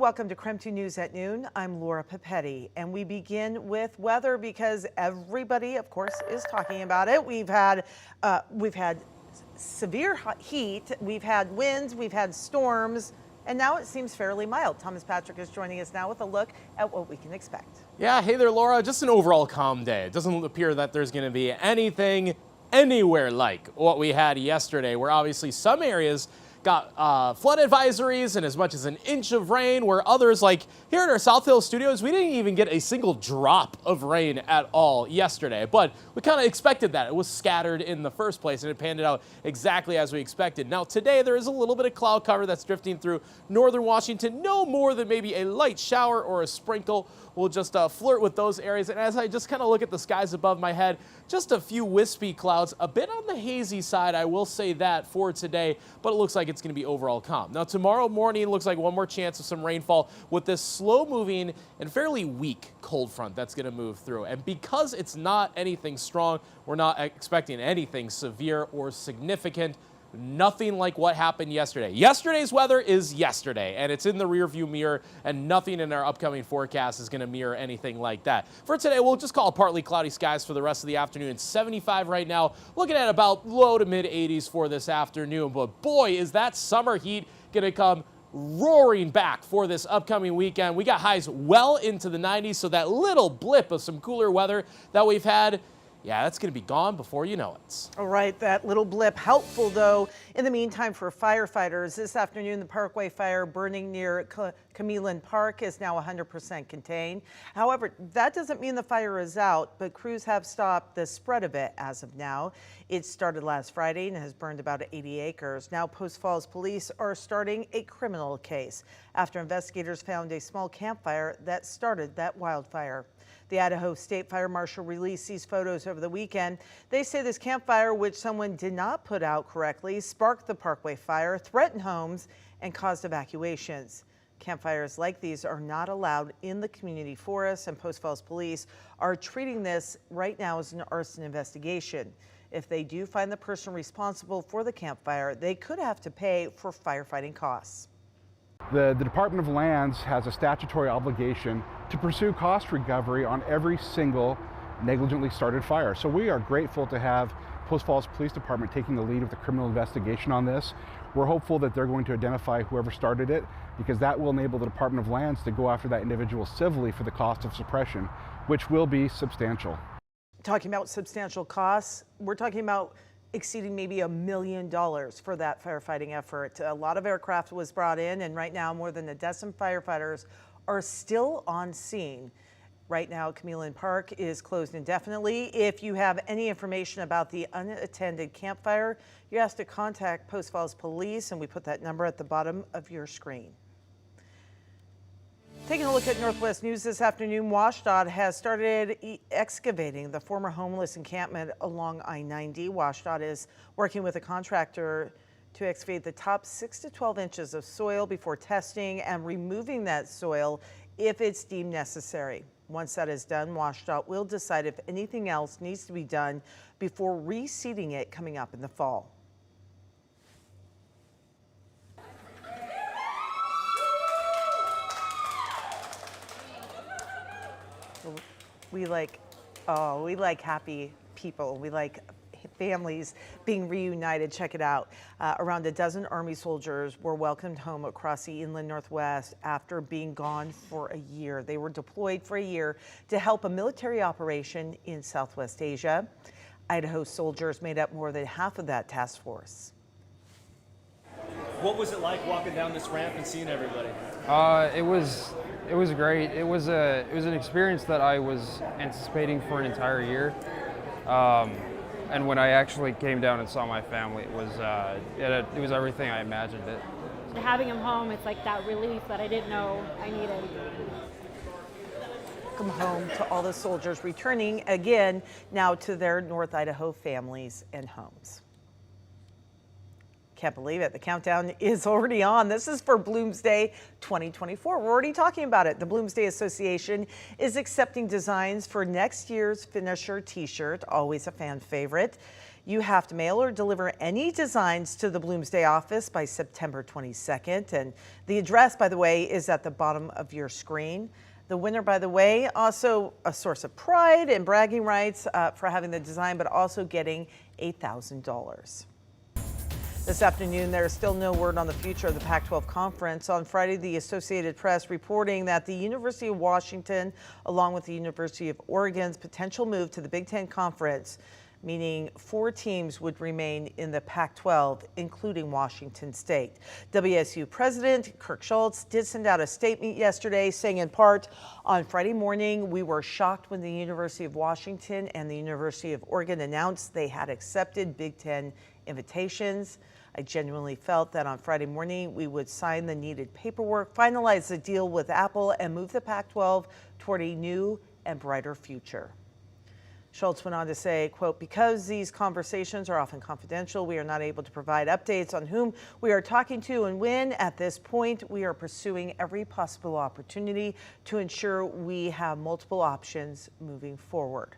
Welcome to KREM 2 News at Noon. I'm Laura Papetti, and we begin with weather because everybody, of course, is talking about it. We've had severe heat, we've had winds, we've had storms, and now it seems fairly mild. Thomas Patrick is joining us now with a look at what we can expect. Yeah, hey there, Laura. Just an overall calm day. It doesn't appear that there's going to be anything anywhere like what we had yesterday, where obviously some areas got flood advisories and as much as an inch of rain, where others, like here in our South Hill studios, we didn't even get a single drop of rain at all yesterday. But we kind of expected that. It was scattered in the first place, and it panned out exactly as we expected. Now today there is a little bit of cloud cover that's drifting through northern Washington. No more than maybe a light shower or a sprinkle. We'll just flirt with those areas. And as I just kind of look at the skies above my head, just a few wispy clouds, a bit on the hazy side, I will say that for today, but it looks like it's going to be overall calm. Now tomorrow morning looks like one more chance of some rainfall with this slow moving and fairly weak cold front that's going to move through. And because it's not anything strong, we're not expecting anything severe or significant. Nothing like what happened yesterday. Yesterday's weather is yesterday, and it's in the rearview mirror, and nothing in our upcoming forecast is going to mirror anything like that. For today, we'll just call it partly cloudy skies for the rest of the afternoon. It's 75 right now, looking at about low to mid 80s for this afternoon. But boy, is that summer heat going to come roaring back for this upcoming weekend. We got highs well into the 90s, so that little blip of some cooler weather that we've had, yeah, that's going to be gone before you know it. All right, that little blip helpful, though. In the meantime, for firefighters, this afternoon, the Parkway Fire burning near Maitland Park is now 100% contained. However, that doesn't mean the fire is out, but crews have stopped the spread of it as of now. It started last Friday and has burned about 80 acres. Now, Post Falls police are starting a criminal case after investigators found a small campfire that started that wildfire. The Idaho State Fire Marshal released these photos over the weekend. They say this campfire, which someone did not put out correctly, sparked the Parkway Fire, threatened homes, and caused evacuations. Campfires like these are not allowed in the community forests, and Post Falls police are treating this right now as an arson investigation. If they do find the person responsible for the campfire, they could have to pay for firefighting costs. The Department of Lands has a statutory obligation to pursue cost recovery on every single negligently started fire. So we are grateful to have Post Falls Police Department taking the lead with the criminal investigation on this. We're hopeful that they're going to identify whoever started it, because that will enable the Department of Lands to go after that individual civilly for the cost of suppression, which will be substantial. Talking about substantial costs, we're talking about exceeding maybe $1 million for that firefighting effort. A lot of aircraft was brought in, and right now more than a dozen firefighters are still on scene. Right now, Maitland Park is closed indefinitely. If you have any information about the unattended campfire, you have to contact Post Falls Police, and we put that number at the bottom of your screen. Taking a look at Northwest News this afternoon, WSDOT has started excavating the former homeless encampment along I-90. WSDOT is working with a contractor to excavate the top 6 to 12 inches of soil before testing and removing that soil if it's deemed necessary. Once that is done, WSDOT will decide if anything else needs to be done before reseeding it coming up in the fall. We like happy people. We like families being reunited. Check it out. Around a dozen Army soldiers were welcomed home across the inland Northwest after being gone for a year. They were deployed for a year to help a military operation in Southwest Asia. Idaho soldiers made up more than half of that task force. What was it like walking down this ramp and seeing everybody? It was great. It was an experience that I was anticipating for an entire year. And when I actually came down and saw my family, it was everything I imagined it. Having him home, it's like that relief that I didn't know I needed. Welcome home to all the soldiers returning again now to their North Idaho families and homes. Can't believe it. The countdown is already on. This is for Bloomsday 2024. We're already talking about it. The Bloomsday Association is accepting designs for next year's finisher t-shirt, always a fan favorite. You have to mail or deliver any designs to the Bloomsday office by September 22nd. And the address, by the way, is at the bottom of your screen. The winner, by the way, also a source of pride and bragging rights for having the design, but also getting $8,000. This afternoon, there is still no word on the future of the Pac-12 conference. On Friday, the Associated Press reporting that the University of Washington, along with the University of Oregon's potential move to the Big Ten Conference, meaning 4 teams would remain in the Pac-12, including Washington State. WSU President Kirk Schultz did send out a statement yesterday saying, in part, on Friday morning, we were shocked when the University of Washington and the University of Oregon announced they had accepted Big Ten invitations. I genuinely felt that on Friday morning we would sign the needed paperwork, finalize the deal with Apple, and move the Pac-12 toward a new and brighter future. Schultz went on to say, quote, because these conversations are often confidential, we are not able to provide updates on whom we are talking to and when. At this point, we are pursuing every possible opportunity to ensure we have multiple options moving forward.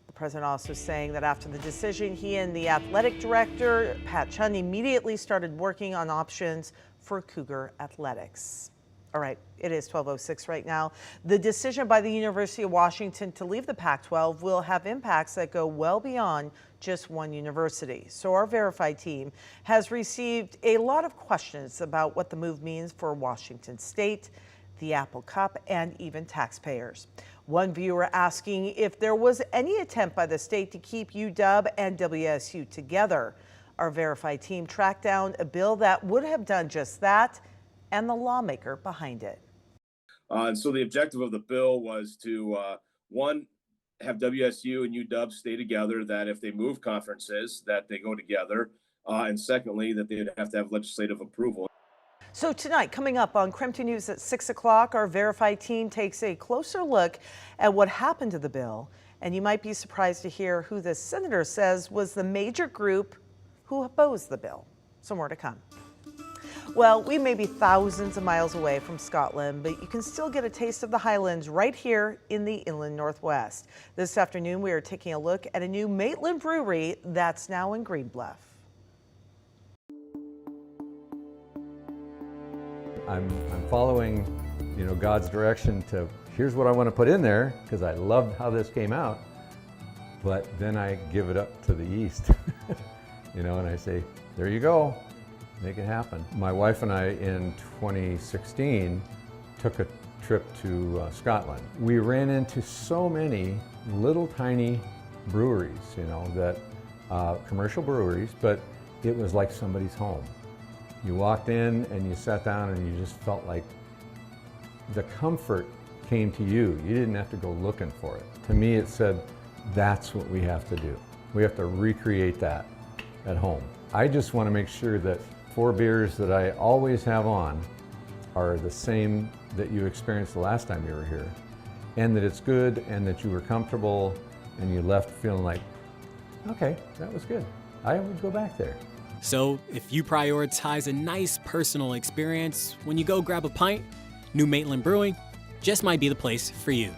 The president also saying that after the decision, he and the athletic director, Pat Chun, immediately started working on options for Cougar athletics. All right, it is 12:06 right now. The decision by the University of Washington to leave the Pac-12 will have impacts that go well beyond just one university. So our Verified team has received a lot of questions about what the move means for Washington State, the Apple Cup, and even taxpayers. One viewer asking if there was any attempt by the state to keep UW and WSU together. Our Verified team tracked down a bill that would have done just that, and the lawmaker behind it. And so the objective of the bill was to, one, have WSU and UW stay together, that if they move conferences, that they go together. And secondly, that they'd have to have legislative approval. So tonight, coming up on KREM 2 News at 6 o'clock, our Verified team takes a closer look at what happened to the bill. And you might be surprised to hear who the senator says was the major group who opposed the bill. So more to come. Well, we may be thousands of miles away from Scotland, but you can still get a taste of the Highlands right here in the Inland Northwest. This afternoon, we are taking a look at a new Maitland Brewery that's now in Green Bluff. I'm following, God's direction to here's what I want to put in there because I loved how this came out, but then I give it up to the east, and I say, there you go. Make it happen. My wife and I in 2016 took a trip to Scotland. We ran into so many little tiny breweries, that commercial breweries, but it was like somebody's home. You walked in and you sat down and you just felt like the comfort came to you. You didn't have to go looking for it. To me, it said, that's what we have to do. We have to recreate that at home. I just want to make sure that 4 beers that I always have on are the same that you experienced the last time you were here, and that it's good and that you were comfortable and you left feeling like, okay, that was good. I would go back there. So if you prioritize a nice personal experience when you go grab a pint, New Maitland Brewing just might be the place for you.